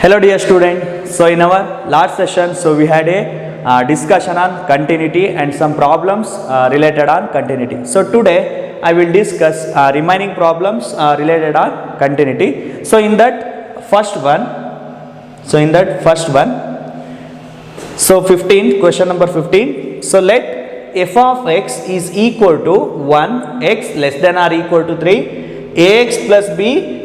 Hello dear student. So in our last session, we had a discussion on continuity and some problems related on continuity. So today I will discuss remaining problems related on continuity. So in that first one, so 15, question number 15. So let f of x is equal to 1, x less than or equal to 3, ax plus b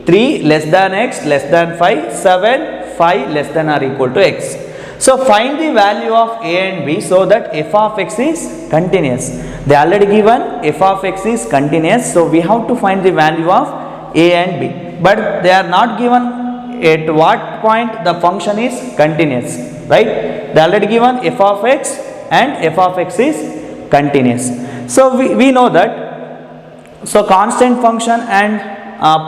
3 less than x less than 5, 7, 5 less than or equal to x. So find the value of a and b so that f of x is continuous. They already given f of x is continuous, so we have to find the value of a and b. But they are not given at what point the function is continuous, right? They already given f of x and f of x is continuous. So we know that, so constant function and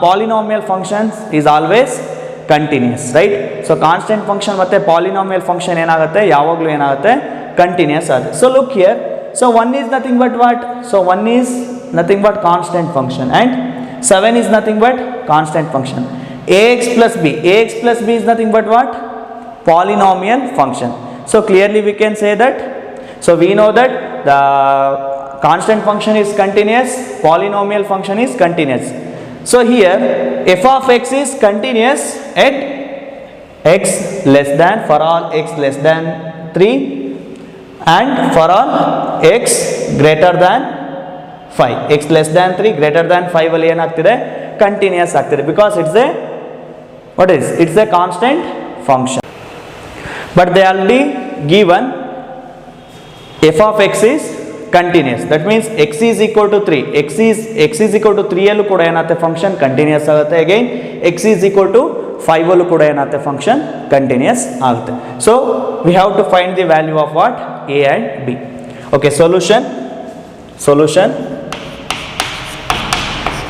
polynomial functions is always continuous, right? So constant function ಮತ್ತೆ polynomial function ಏನಾಗುತ್ತೆ ಯಾವಾಗಲೂ ಏನಾಗುತ್ತೆ continuous ಆಗುತ್ತೆ. So look here, so 1 is nothing but what? So 1 is nothing but constant function and 7 is nothing but constant function. Ax plus b is nothing but what? Polynomial function. So clearly we can say that, so we know that the constant function is continuous, polynomial function is continuous. So here f of x is continuous at x less than, for all x less than 3 and for all x greater than 5. X less than 3 greater than 5 ಅಲ್ಲಿ ಏನಾಗ್ತಿದೆ continuous ಆಗ್ತಿದೆ, because it's a it's a constant function. But they already given f of x is continuous, that means x is equal to 3, x is equal to 3 ಅಲ್ಲೂ ಕೂಡ ಏನಾಗುತ್ತೆ function continuous ಆಗುತ್ತೆ. Again x is equal to 5 ಅಲ್ಲೂ ಕೂಡ ಏನಾಗುತ್ತೆ function continuous ಆಗುತ್ತೆ. So we have to find the value of what? a and b. Okay, solution.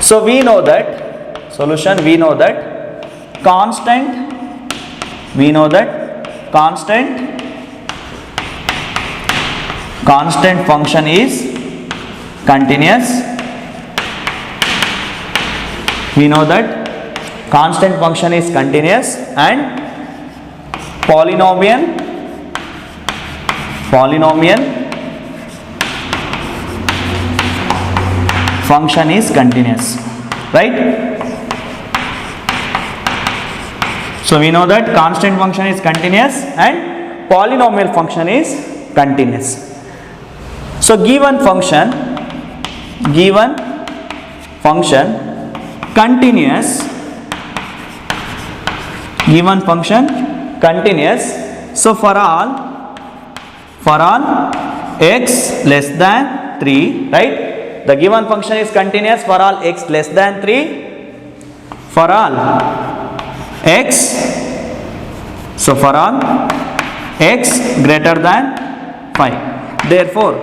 So we know that constant function is continuous. We know that constant function is continuous and polynomial function is continuous, right? So we know that constant function is continuous and polynomial function is continuous. So given function continuous, so for all x less than 3, right? The given function is continuous for all x less than 3, for all x, so for all x greater than 5. Therefore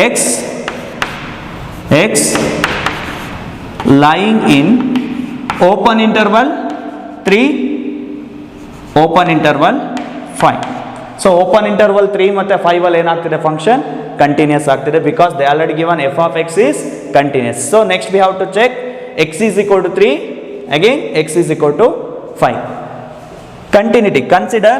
x lying in open interval 3, open interval 5. So open interval 3 ಮತ್ತೆ 5 ಅಲ್ಲಿ ಏನಾಗ್ತಿದೆ function continuous ಆಗ್ತಿದೆ, because they already given f of x is continuous. So next we have to check x is equal to 3, again x is equal to 5. Continuity, consider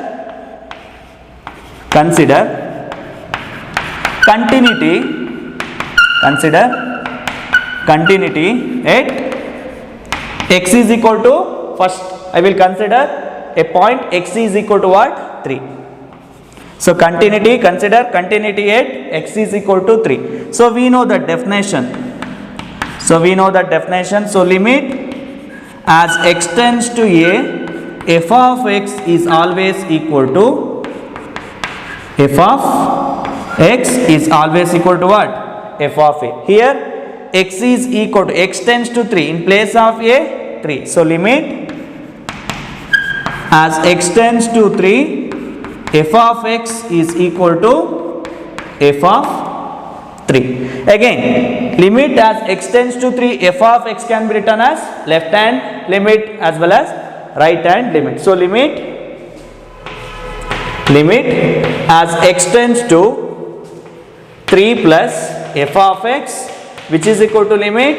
continuity at x is equal to, first I will consider a point x is equal to what? 3. So consider continuity at x is equal to 3. So we know the definition. So limit as x tends to a, f of x is always equal to what? f of a. Here x is equal to, x tends to 3, in place of a 3. So limit as x tends to 3, f of x is equal to f of 3. Again, limit as x tends to 3, f of x can be written as left hand limit as well as right hand limit. So limit as x tends to 3 plus f of x, which is equal to limit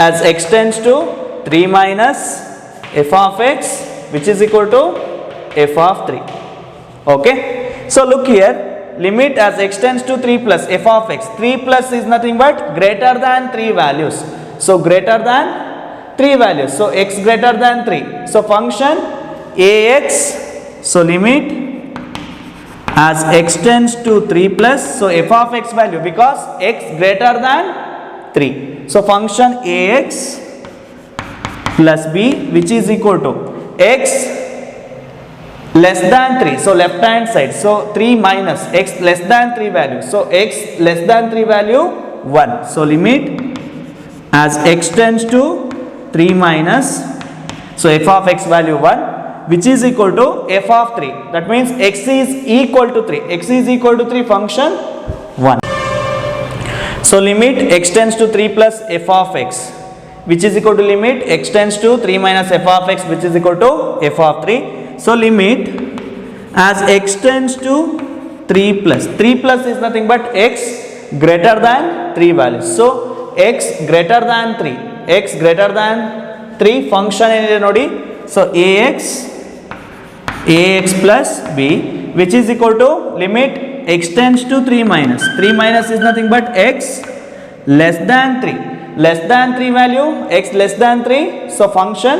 as x tends to 3 minus f of x which is equal to f of 3. Okay, so look here, limit as x tends to 3 plus f of x. 3 plus is nothing but greater than 3 values. So greater than 3 values. So x greater than 3. So function ax, so limit as x tends to 3 plus, so f of x value, because x greater than 3. So function ax plus b, which is equal to x less than 3. So left hand side. So 3 minus x less than 3 value. So x less than 3 value 1. So limit as x tends to 3 minus, so f of x value 1, which is equal to f of 3. That means x is equal to 3. X is equal to 3, function 1. So limit x tends to 3 plus f of x, which is equal to limit x tends to 3 minus f of x, which is equal to f of 3. So limit as x tends to 3 plus. 3 plus is nothing but x greater than 3 values. So x greater than 3. X greater than 3 function ಏನಿದೆ ನೋಡಿ. So ax plus b, which is equal to limit x tends to 3 minus. 3 minus is nothing but x less than 3. Less than 3 value, x less than 3. So function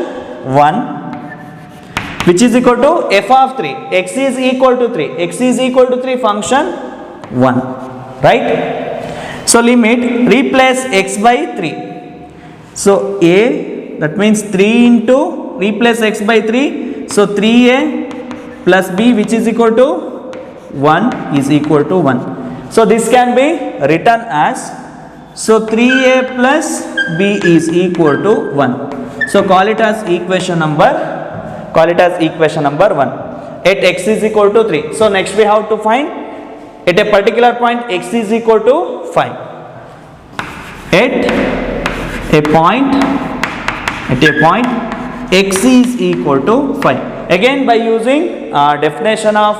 1, which is equal to f of 3. X is equal to 3. X is equal to 3, function 1. Right? So limit, replace x by 3. So a, that means 3 into, replace x by 3. So 3a plus b, which is equal to 1, is equal to 1. So this can be written as, so 3a plus b is equal to 1. So call it as equation number 1 at x is equal to 3. So next we have to find at a particular point x is equal to 5. At a point x is equal to 5. Again by using definition of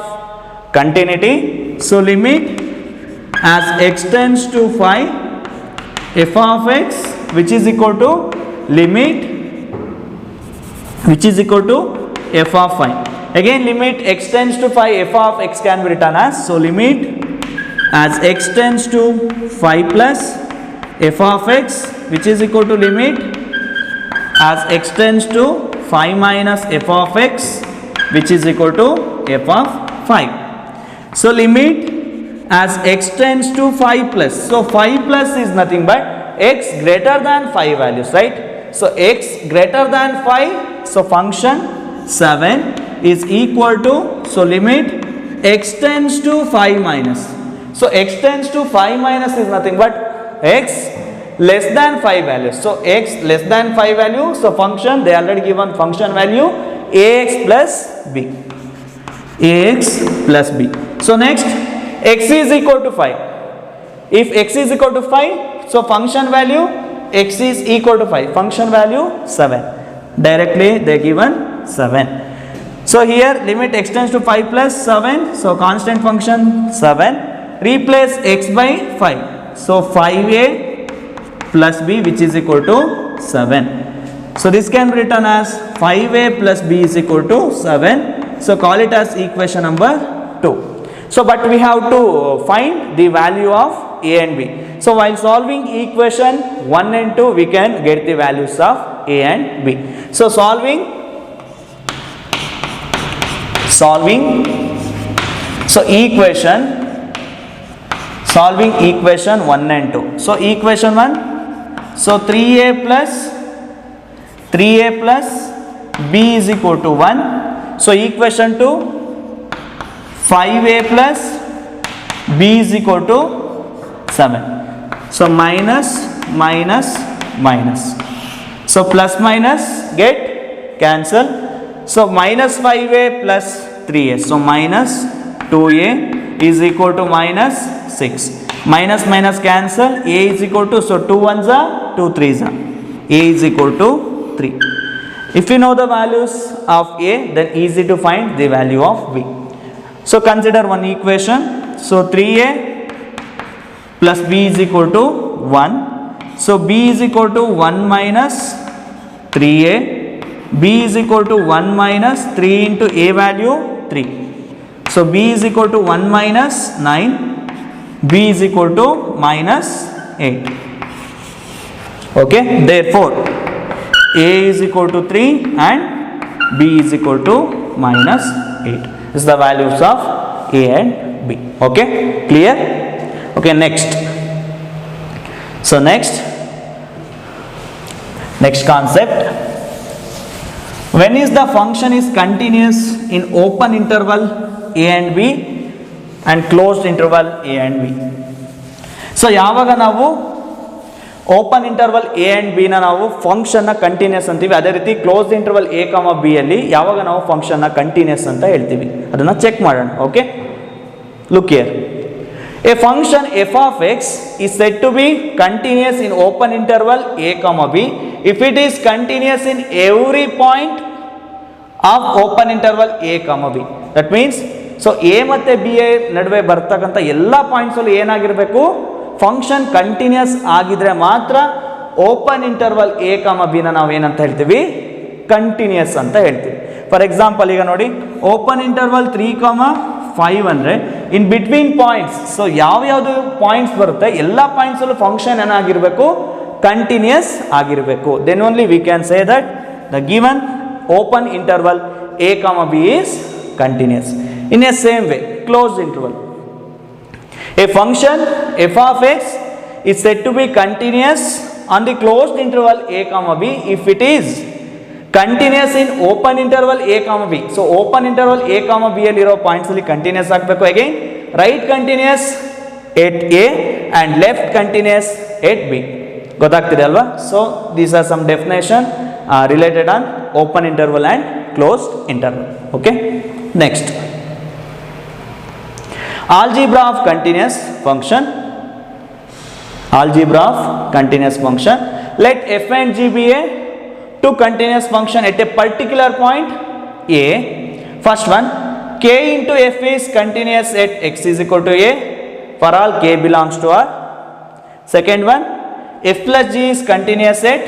continuity. So limit as x tends to 5, f of x, which is equal to limit, which is equal to f of 5. Again limit x tends to 5, f of x can be written as, so limit as x tends to 5 plus f of x, which is equal to limit as x tends to 5 minus f of x, which is equal to f of 5. So limit as x tends to 5 plus. So 5 plus is nothing but x greater than 5 values, right? So x greater than 5. So function 7 is equal to, so limit x tends to 5 minus. So x tends to 5 minus is nothing but x less than 5 values. So x less than 5 value. So function, they already given function value ax plus b. Ax plus b. So next x is equal to 5. If x is equal to 5, so function value x is equal to 5. Function value 7. Directly they given 7. So here limit x tends to 5 plus 7. So constant function 7. Replace x by 5. So 5a plus b, which is equal to 7. So this can be written as 5a plus b is equal to 7. So call it as equation number 2. So but we have to find the value of a and b. So while solving equation 1 and 2, we can get the values of a and b. So solving equation 1 and 2. So equation 1, so 3a plus b is equal to 1. So equation 2, 5a plus b is equal to 7. So minus. So plus minus get cancel. So minus 5a plus 3a. So minus 2a is equal to minus 6. Minus cancel. A is equal to, so 2 ones are 2 3s are. A is equal to 3. If you know the values of a, then easy to find the value of b. So consider one equation. So 3a plus b is equal to 1. So b is equal to 1 minus 3a b is equal to 1 minus 3 into a value 3. So b is equal to 1 minus 9, b is equal to minus 8. Okay, therefore a is equal to 3 and b is equal to minus 8. This is the values of a and b. Okay, clear? Okay, next. So next concept. When is the function is continuous in open interval a and b and closed interval a and b? So ಯಾವಾಗ ನಾವು open interval A and ಬಿನ ನಾವು ಫಂಕ್ಷನ್ನ continuous ಅಂತೀವಿ, ಅದೇ ರೀತಿ close interval A comma B ಅಲ್ಲಿ ಯಾವಾಗ ನಾವು ಫಂಕ್ಷನ್ನ ಕಂಟಿನ್ಯೂಸ್ ಅಂತ ಹೇಳ್ತೀವಿ ಅದನ್ನು ಚೆಕ್ ಮಾಡೋಣ. Okay, look here. A function f of x is said to be continuous in open interval a comma b if it is continuous in every point of open interval a comma b. That means so a ಮತ್ತೆ b ನಡುವೆ ಬರ್ತಕ್ಕಂಥ ಎಲ್ಲ points ಅಲ್ಲಿ ಏನಾಗಿರಬೇಕು, function continuous ಆಗಿದ್ರೆ ಮಾತ್ರ open interval A comma B ನ ನಾವು ಏನಂತ ಹೇಳ್ತೀವಿ, ಕಂಟಿನ್ಯೂಸ್ ಅಂತ ಹೇಳ್ತೀವಿ. ಫಾರ್ ಎಕ್ಸಾಂಪಲ್ ಈಗ ನೋಡಿ, ಓಪನ್ ಇಂಟರ್ವಲ್ 3,5 ಅಂದರೆ ಇನ್ ಬಿಟ್ವೀನ್ ಪಾಯಿಂಟ್ಸ್, ಸೊ ಯಾವ್ಯಾವುದು ಪಾಯಿಂಟ್ಸ್ ಬರುತ್ತೆ ಎಲ್ಲ ಪಾಯಿಂಟ್ಸ್ ಅಲ್ಲೂ ಫಂಕ್ಷನ್ ಏನಾಗಿರಬೇಕು, ಕಂಟಿನ್ಯೂಸ್ ಆಗಿರಬೇಕು. Then only we can say that the given open interval A comma B is continuous. In a same way, closed interval, a function f of x is said to be continuous on the closed interval a comma b if it is continuous in open interval a comma b. So open interval a comma b alliro points alli continuous agbeku. Again, right continuous at a and left continuous at b. Gottagtide alva? So these are some definition related on open interval and closed interval. Okay, next, algebra of continuous function. Algebra of continuous function. Let f and g be a two continuous function at a particular point a. First one, k into f is continuous at x is equal to a for all k belongs to R. Second one, f plus g is continuous at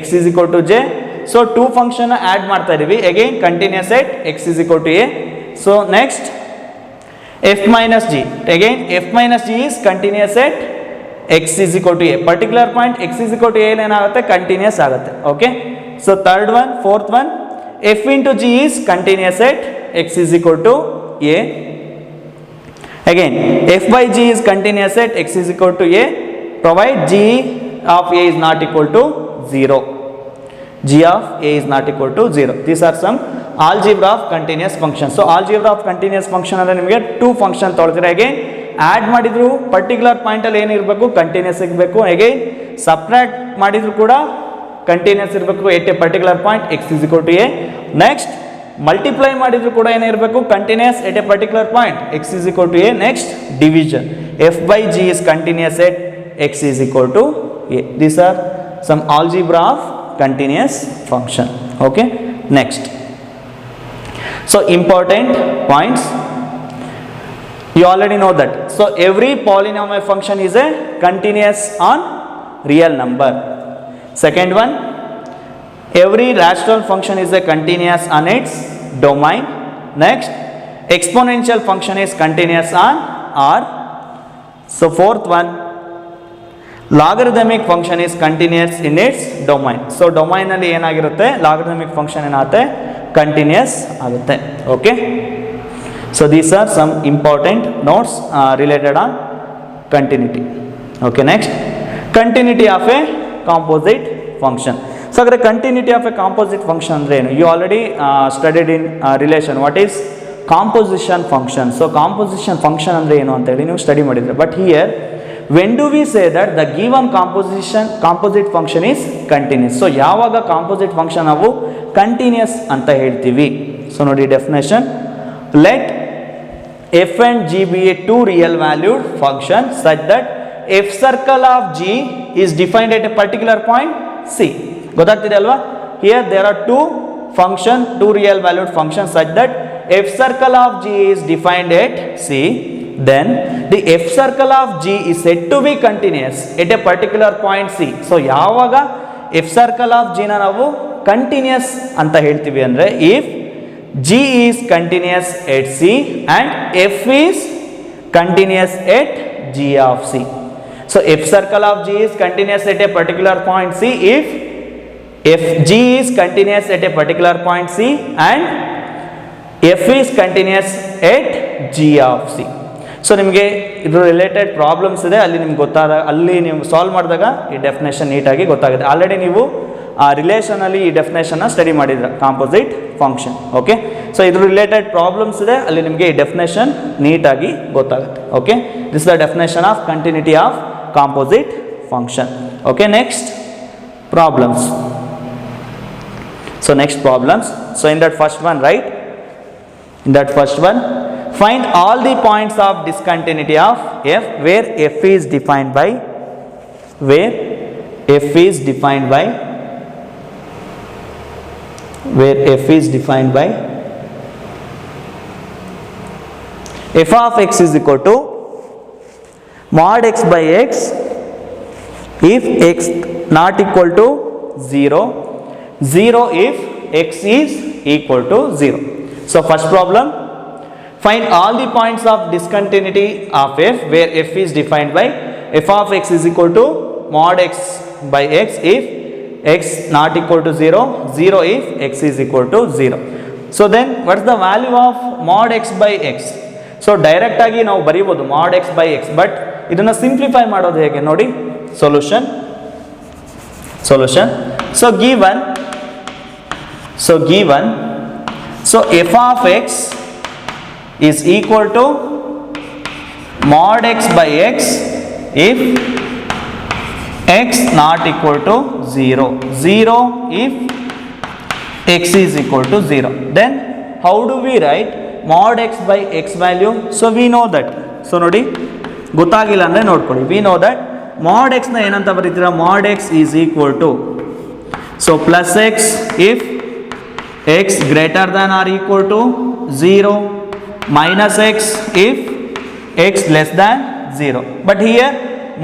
x is equal to j. So two function add ಮಾಡ್ತಾ ಇದೀವಿ, again continuous at x is equal to a. So next, f minus g, again f minus g is continuous at x is equal to a. Particular point x is equal to a ಏನಾಗುತ್ತೆ, continuous ಆಗುತ್ತೆ. Okay, so third one, fourth one, f into g is continuous at x is equal to a. Again f by g is continuous at x is equal to a provide g of a is not equal to 0. G of a is not equal to 0. These are some algebra of continuous function. So algebra of continuous function ಅಂದ್ರೆ ನಿಮಗೆ two function ತೊಗೊಳ್ತೀರಾ, again add ಮಾಡಿದ್ರು particular ಪಾಯಿಂಟಲ್ಲಿ ಏನಿರಬೇಕು, continuous ಇರಬೇಕು. Again subtract ಮಾಡಿದ್ರು ಕೂಡ continuous ಇರಬೇಕು at a particular point x is equal to a. Next multiply ಮಾಡಿದ್ರು ಕೂಡ ಏನಿರಬೇಕು, continuous at a particular point x is equal to a. Next division, f by g is continuous at x is equal to a. These are some algebra of continuous function. Okay, next, so important points you already know that. So every polynomial function is a continuous on real number. Second one, every rational function is a continuous on its domain. Next, exponential function is continuous on R. So fourth one, logarithmic function is continuous in its domain. So domain ಅಲ್ಲಿ ಏನಾಗಿರುತ್ತೆ, logarithmic function ಏನಾಗುತ್ತೆ, continuous ಆಗುತ್ತೆ. Okay, so these are some important notes related on continuity. Okay, next, continuity of a composite function. So agre continuity of a composite function ಅಂದ್ರೆ ಏನು, you already studied in relation what is composition function. So composition function ಅಂದ್ರೆ ಏನು ಅಂತ ಹೇಳಿ ನೀವು study ಮಾಡಿದ್ರೆ. But here when do we say that the given composite function is continuous? So ಯಾವಾಗ composite function ನಾವು continuous ಅಂತ ಹೇಳ್ತೀವಿ. So ನೋಡಿ definition, let f and g be a two real valued function such that f circle of g is defined at a particular point c. ಗೊತ್ತಾಗ್ತಿದೆ ಅಲ್ವಾ? Here there are two real valued functions such that f circle of g is defined at c. Then the f circle of g is said to be continuous at a particular point c. So ಯಾವಾಗ f circle of g ನ ನಾವು continuous ಅಂತ ಹೇಳ್ತೀವಿ ಅಂದರೆ if g is continuous at c and f is continuous at g of c. So f circle of g is continuous at a particular point c if g is continuous at a particular point c and f is continuous at g of c. So ನಿಮಗೆ ಇದು related problems ಇದೆ, ಅಲ್ಲಿ ನಿಮ್ಗೆ ಅಲ್ಲಿ ನೀವು solve ಮಾಡಿದಾಗ ಈ definition ನೀಟಾಗಿ ಗೊತ್ತಾಗುತ್ತೆ. ಆಲ್ರೆಡಿ ನೀವು ಆ ರಿಲೇಷನಲ್ಲಿ ಈ ಡೆಫಿನೇಷನ್ನ ಸ್ಟಡಿ ಮಾಡಿದ್ರೆ ಕಾಂಪೋಸಿಟ್ ಫಂಕ್ಷನ್. ಓಕೆ, ಸೊ ಇದ್ರ ರಿಲೇಟೆಡ್ ಪ್ರಾಬ್ಲಮ್ಸ್ ಇದೆ, ಅಲ್ಲಿ ನಿಮಗೆ ಈ ಡೆಫಿನೇಷನ್ ನೀಟಾಗಿ ಗೊತ್ತಾಗುತ್ತೆ. Okay, this the definition of continuity of composite function. Okay, next problems. So next problems. So in that first one, right? In that first one, find all the points of discontinuity of f where f is defined by f of x is equal to mod x by x if x not equal to 0, 0 if x is equal to 0. So first problem, find all the points of discontinuity of f where f is defined by f of x is equal to mod x by x if x not equal to 0, 0 if x is equal to 0. So then what is the value of mod x by x? So direct ಆಗಿ ನಾವು ಬರೀಬಹುದು mod x by x, but ಇದನ್ನ simplify ಮಾಡೋದು ಹೇಗೆ ನೋಡಿ. Solution. So given so f of x is equal to mod x by x if x not equal to 0, 0 if x is equal to 0. Then how do we write mod x by x value? So we know that, so ನೋಡಿ ಗೊತ್ತಾಗಿಲ್ಲ ಅಂದರೆ ನೋಡ್ಕೊಳ್ಳಿ. we know that mod x ನ ಏನಂತ ಬರೀತೀರಾ, mod x is equal to so plus x if x greater than or equal to 0, minus x if x less than 0. But here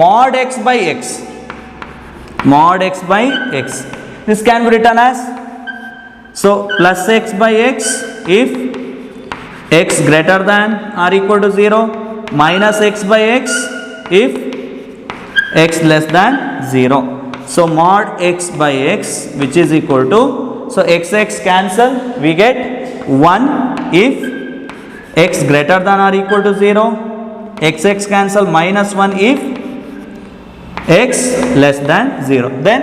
mod x by x, this can be written as so plus x by x if x greater than or equal to 0, minus x by x if x less than 0. So mod x by x which is equal to, so x cancel, we get 1 if x greater than or equal to 0, x cancel, minus 1 if x less than 0. Then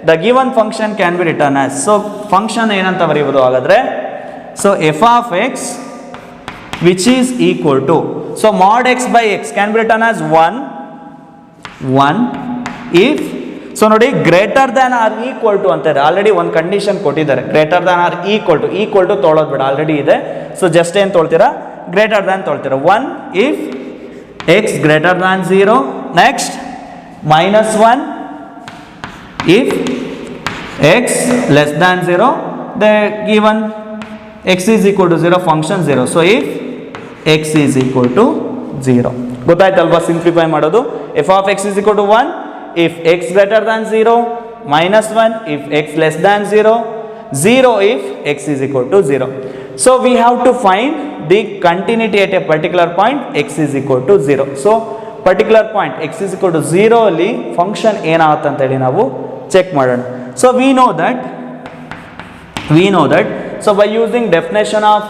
the given function can be written as, so function ಏನಂತ ಬರೆಯಬಹುದು ಹಾಗಾದ್ರೆ, so f of x which is equal to, so mod x by x can be written as 1 if, so ನೋಡಿ greater than or equal to ಅಂತಾರೆ, already ಒಂದು condition ಕೊಟ್ಟಿದ್ದಾರೆ. Greater than or equal to ತೊಗೊಳೋದು ಬೇಡ, already ಇದೆ. So just ಏನು ತೊಳ್ತೀರಾ, greater than ತೊಳ್ತೀರಾ. 1 if x greater than 0, next minus 1 if x less than 0, the given x is equal to 0, function 0. So if x is equal to 0, ಗೊತ್ತಾಯ್ತಲ್ವಾ simplify ಮಾಡೋದು. f of x is equal to 1 if x greater than 0, minus 1 if x less than 0, 0 if x is equal to 0. So we have to find the continuity at a particular point x is equal to 0. So particular point x is equal to 0 ಅಲ್ಲಿ function ಏನಾಗುತ್ತೆ ಅಂತ ಹೇಳಿ ನಾವು check ಮಾಡೋಣ. So we know that so by using definition of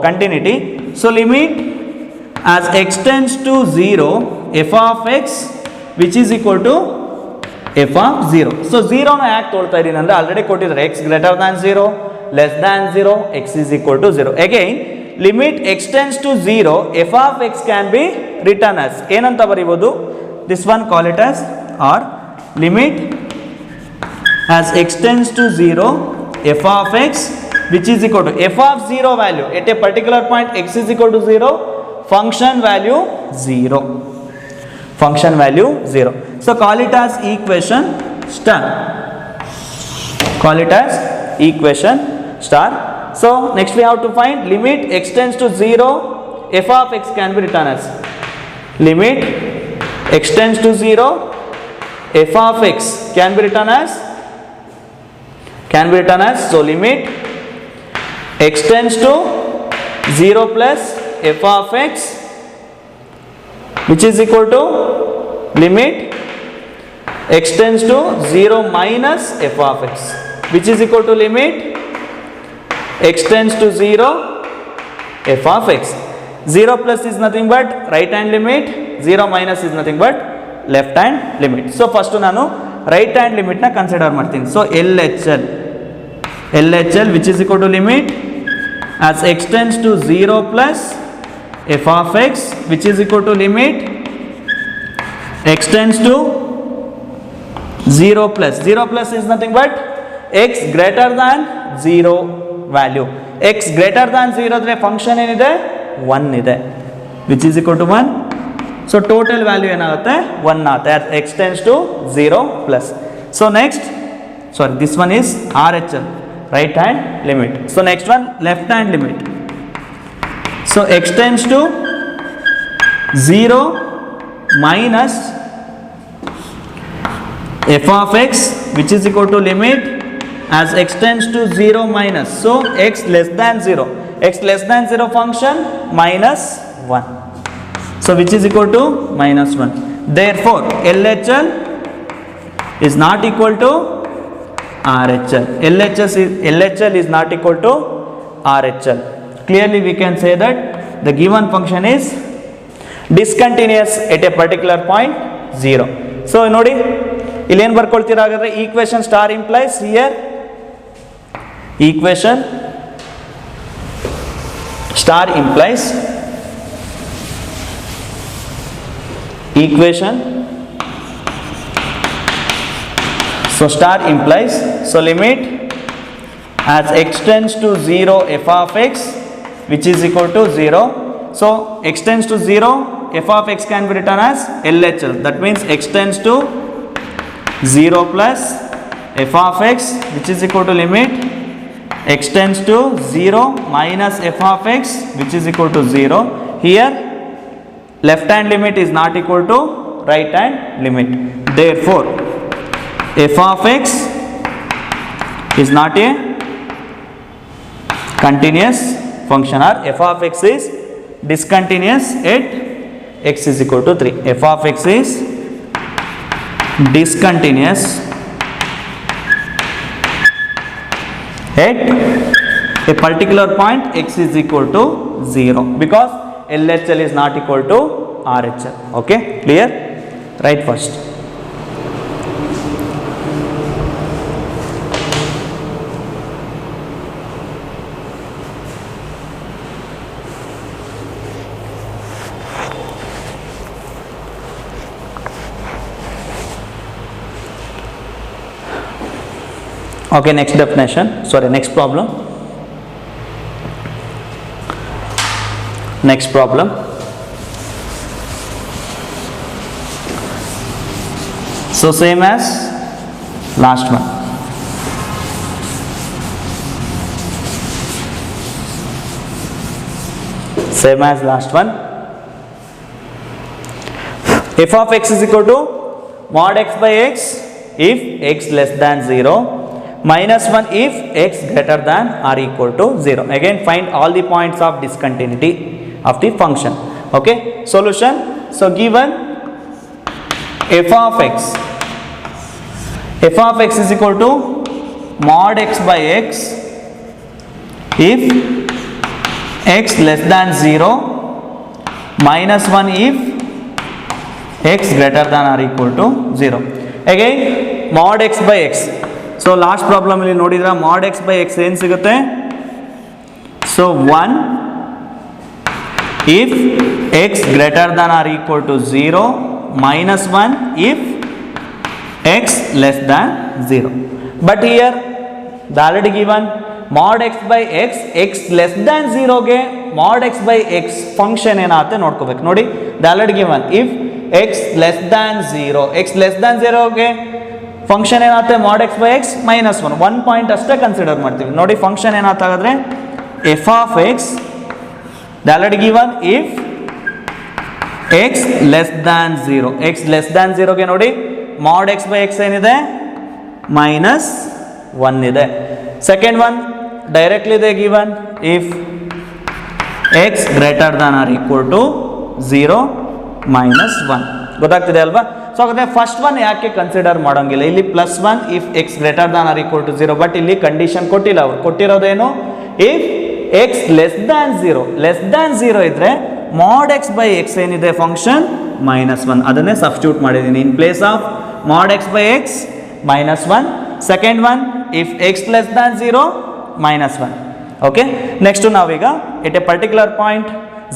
continuity, so limit as x tends to 0 f of x which is equal to f of 0. So 0ನ ಯಾಕೆ ತೊಳ್ತಾ ಇದ್ದೀನಿ ಅಂದರೆ already ಕೊಟ್ಟಿದ್ದಾರೆ, x greater than 0, less than 0, x is equal to 0. Again limit x tends to 0 f of x can be written as ಏನಂತ ಬರೀಬೋದು, this one call it as, or limit as x tends to 0 f of x which is equal to f of 0 value at a particular point x is equal to 0, function value 0. So call it as equation star. So next we have to find limit x tends to 0 f of x can be written as, limit x tends to 0 f of x can be written as can be written as, so limit x tends to 0 plus f of x, which is equal to limit x tends to 0 minus f of x, which is equal to limit x tends to 0 f of x. 0 plus is nothing but right hand limit, 0 minus is nothing but left hand limit. So first ನಾನು right hand limit na consider ಮಾಡ್ತೀನಿ. So LHL which is equal to limit as x tends to 0 plus f of x, which is equal to limit x tends to 0 plus is nothing but x greater than 0 value. X greater than 0 ಆದರೆ function ಏನಿದೆ 1 ಇದೆ, which is equal to 1. So total value ಏನಾಗುತ್ತೆ 1 ಆಗುತ್ತೆ as x tends to 0 plus. So next, sorry, this one is RHL, right hand limit. So next one, left hand limit. So x tends to 0 minus f of x, which is equal to limit as x tends to 0 minus, so x less than 0, x less than 0 function minus 1, so which is equal to minus 1. Therefore LHL is not equal to RHL. LHL is not equal to RHL. Clearly we can say that the given function is discontinuous at a particular point 0. So ನೋಡಿ ಇಲ್ಲಿ ಏನು ಬರ್ಕೊಳ್ತೀರಾ ಹಾಗಾದ್ರೆ, equation star implies here, equation star implies equation, so star implies, so limit as x tends to 0 f of x, which is equal to 0. So x tends to 0, f of x can be written as LHL, that means x tends to 0 plus f of x, which is equal to limit x tends to 0 minus f of x, which is equal to 0. Here left hand limit is not equal to right hand limit. Therefore f of x is not a continuous function, or f of x is discontinuous at x is equal to 3. F of x is discontinuous at a particular point x is equal to 0, because LHL is not equal to RHL. Okay, clear? Write first. Okay, next definition, sorry, next problem. Next problem. So same as last one. Same as last one. F of x is equal to mod x by x if x less than 0, minus 1 if x greater than or equal to 0. Again find all the points of discontinuity of the function. Okay, solution. So given f of x is equal to mod x by x if x less than 0, minus 1 if x greater than or equal to 0. Again mod x by x. So last problem ಇಲ್ಲಿ ನೋಡಿದ್ರೆ mod x by x ಏನು ಸಿಗುತ್ತೆ? So 1 if x greater than or equal to 0, minus 1 if x less than 0. But here the already given mod x by x, x less than 0 ಗೆ mod x by x function ಏನಾಗುತ್ತೆ ನೋಡ್ಕೋಬೇಕು. ನೋಡಿ the already given if x less than 0, x less than 0 ಗೆ function ಏನಾಗುತ್ತೆ mod x by x minus 1 point ಅಷ್ಟೇ consider ಮಾಡ್ತೀವಿ. ನೋಡಿ function ಏನಾಗ್ತಾಗಾದ್ರೆ f of x the already given if x less than 0, x less than 0 ಗೆ ನೋಡಿ mod x by x ಏನಿದೆ minus 1 ಇದೆ. Second one directly they given if x greater than or equal to 0 minus 1. ಗೊತ್ತಾಗ್ತಿದೆ ಅಲ್ವಾ? So ಹಾಗಾದ್ರೆ first one ಯಾಕೆ consider ಮಾಡೋಂಗಿಲ್ಲ, ಇಲ್ಲಿ +1 if x greater than or equal to 0, but ಇಲ್ಲಿ ಕಂಡೀಷನ್ ಕೊಟ್ಟಿಲ್ಲ. ಅವ್ರು ಕೊಟ್ಟಿರೋದೇನು, ಇಫ್ x ಲೆಸ್ ದ್ಯಾನ್ 0 ಇದ್ರೆ mod x ಬೈ x ಏನಿದೆ ಫಂಕ್ಷನ್ -1, ಅದನ್ನೇ ಸಬ್ಸ್ಟಿಟ್ಯೂಟ್ ಮಾಡಿದ್ದೀನಿ in place of mod x by x -1. Second one if x less than 0 -1. Okay, next ನಾವೀಗ at a particular point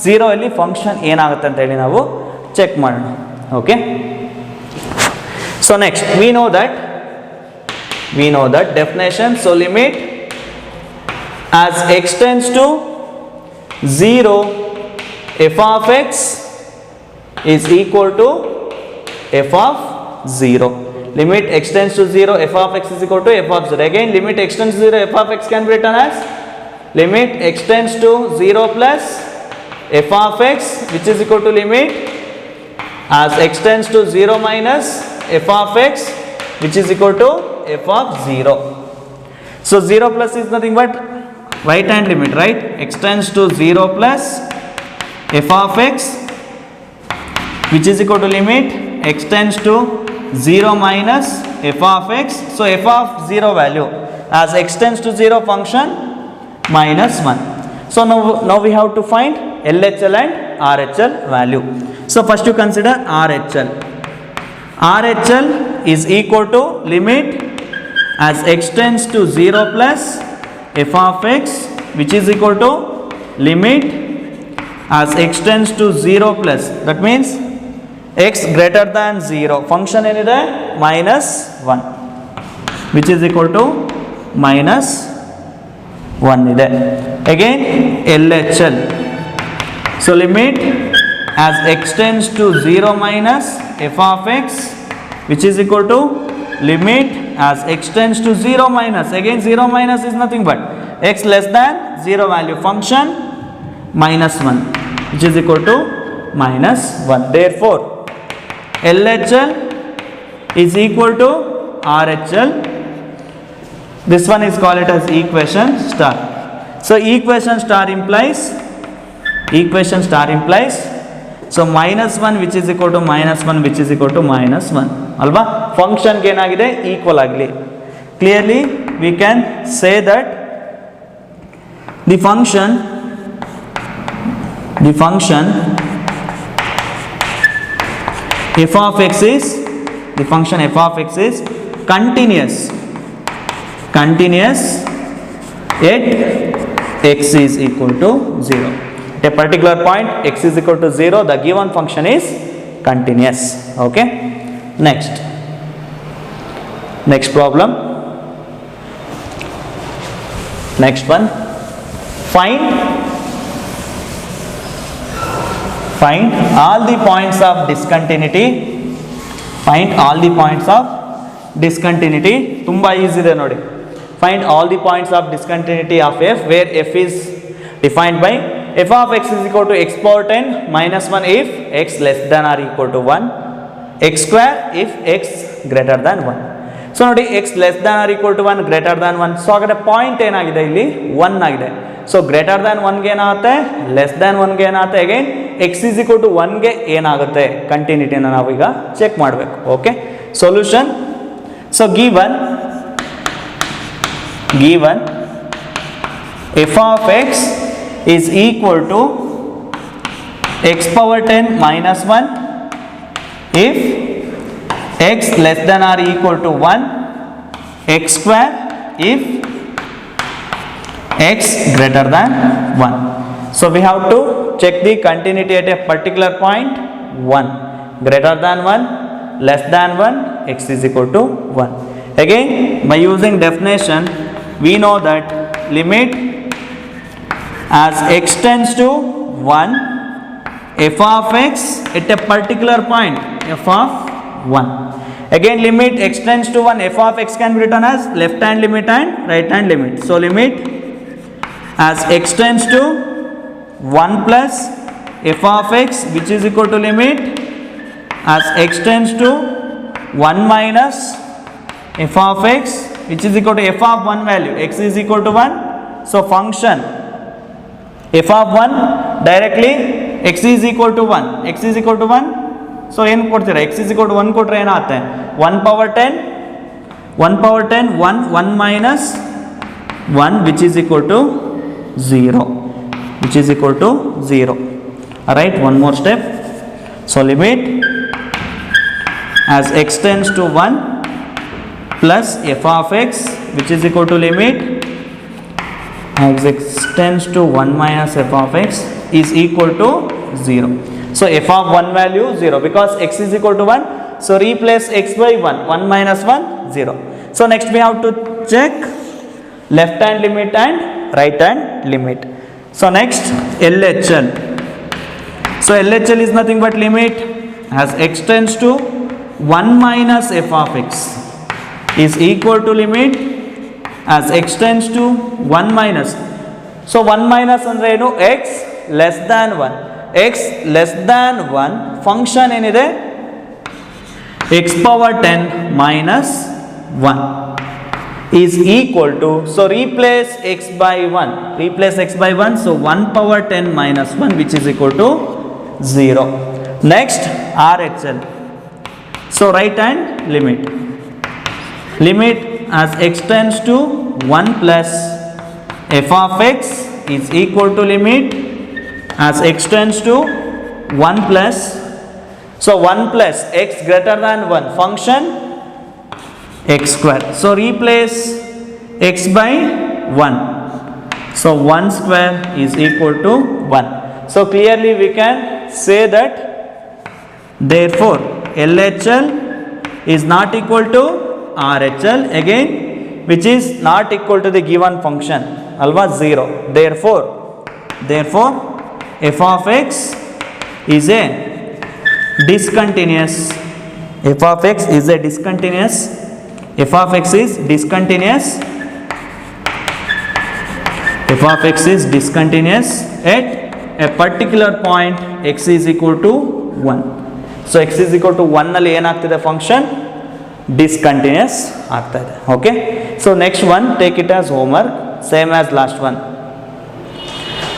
0 ಅಲ್ಲಿ ಫಂಕ್ಷನ್ ಏನಾಗುತ್ತೆ ಅಂತ ಹೇಳಿ ನಾವು ಚೆಕ್ ಮಾಡೋಣ. Okay, so next we know that definition. So limit as x tends to 0 f of x is equal to f of 0. Limit x tends to 0 f of x is equal to f of 0. Again limit x tends to 0 f of x can be written as limit x tends to 0 plus f of x, which is equal to limit as x tends to 0 minus f of x, which is equal to f of 0. So 0 plus is nothing but right hand limit, right? X tends to 0 plus f of x, which is equal to limit x tends to 0 minus f of x. So f of 0 value as x tends to 0 function -1. So now we have to find LHL and RHL value. So first you consider RHL. RHL is equal to limit as x tends to 0 plus f of x, which is equal to limit as x tends to 0 plus, that means x greater than 0 function ಏನಿದೆ -1, which is equal to -1 ಇದೆ. Again LHL. So limit as x tends to 0 minus f of x, which is equal to limit as x tends to 0 minus, again 0 minus is nothing but x less than 0 value function -1, which is equal to -1. Therefore LHL is equal to RHL. This one is called it as equation star. So equation star implies so -1 which is equal to -1 which is equal to -1 ಅಲ್ವಾ? ಫಂಕ್ಷನ್ಗೆ ಏನಾಗಿದೆ, equal ಆಗಲಿ. Clearly we can say that the function f of x is continuous at x is equal to 0. At a particular point x is equal to 0, the given function is continuous. Okay, next problem. Next one, find all the points of discontinuity. ತುಂಬಾ easy ಇದೆ ನೋಡಿ. Find all the points of discontinuity of f where f is defined by f of x is equal to x power 10 minus 1 if x less than or equal to 1, x square if x greater than 1. So ನೋಡಿ x less than or equal to 1, greater than 1. So ಹಾಗಾದ್ರೆ point ಏನಾಗಿದೆ ಇಲ್ಲಿ 1 ಆಗಿದೆ. So greater than 1ಗೆ ಏನಾಗುತ್ತೆ, less than 1ಗೆ ಏನಾಗುತ್ತೆ, again x is equal to 1ಗೆ ಏನಾಗುತ್ತೆ, ಕಂಟಿನ್ಯೂಟಿನ ನಾವೀಗ check ಮಾಡಬೇಕು. Okay, solution. So given f of x is equal to x power 10 minus 1 if x less than or equal to 1, x square if x greater than 1. So we have to check the continuity at a particular point 1, greater than 1, less than 1, x is equal to 1. Again by using definition we know that limit as x tends to 1 f of x at a particular point f of 1. Again limit x tends to 1, f of x can be written as left hand limit and right hand limit. So limit as x tends to 1 plus f of x, which is equal to limit as x tends to 1 minus f of x, which is equal to f of 1 value, x is equal to 1. So function f of 1 directly x is equal to 1, x is equal to 1. So ಏನು ಕೊಡ್ತೀರಾ, x is equal to 1 ಕೊಟ್ಟರೆ ಏನಾಗುತ್ತೆ, 1 power 10, 1 minus 1 which is equal to 0, which is equal to 0. Alright, one more step. So limit as x tends to 1 plus f of x which is equal to limit as x tends to 1 minus f of x is equal to 0. So f of 1 value 0 because x is equal to 1. So replace x by 1, 1 minus 1, 0. So next we have to check left hand limit and right hand limit. So next LHL. So LHL is nothing but limit as x tends to 1 minus f of x is equal to limit as x tends to 1 minus. So 1 minus andre ಏನು, x less than 1, x less than 1 function ಏನಿದೆ x power 10 minus 1 is equal to, so replace x by 1, replace x by 1, so 1 power 10 minus 1 which is equal to 0. Next RHL. So right hand limit, limit as x tends to 1 plus f of x is equal to limit as x tends to 1 plus, so 1 plus x greater than 1 function x square. So replace x by 1, so 1 square is equal to 1. So clearly we can say that therefore LHL is not equal to RHL again, which is not equal to the given function alva 0. Therefore f of x is a discontinuous, f of x is a discontinuous, f of x is discontinuous, f of x is discontinuous at a particular point x is equal to 1. So x is equal to 1 ನಲ್ಲಿ ಏನಾಗ್ತಿದೆ function discontinuous ಆಗ್ತಾ ಇದೆ. Okay, so next one take it as homework same as last one.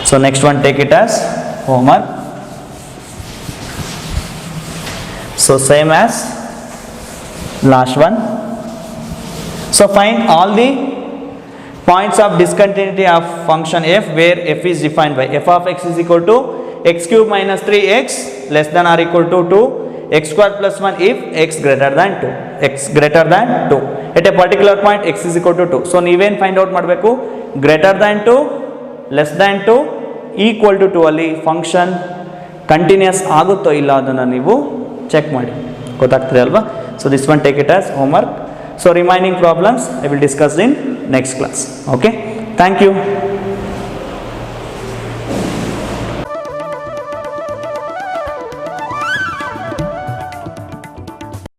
So next one take it as homework. So same as last one. So find all the points of discontinuity of function f where f is defined by f of x is equal to x cube minus 3x less than or equal to 2, x square plus 1 if x greater than 2, x greater than 2 at a particular point x is equal to 2. So ನೀವೇನು find out ಮಾಡಬೇಕು, greater than 2, less than 2, equal to 2 ಅಲ್ಲಿ function continuous ಆಗುತ್ತೋ ಇಲ್ಲ ಅದನ್ನು ನೀವು check ಮಾಡಿ, ಗೊತ್ತಾಗ್ತದೆ ಅಲ್ವಾ. So this one take it as homework. So remaining problems I will discuss in next class. Okay, thank you.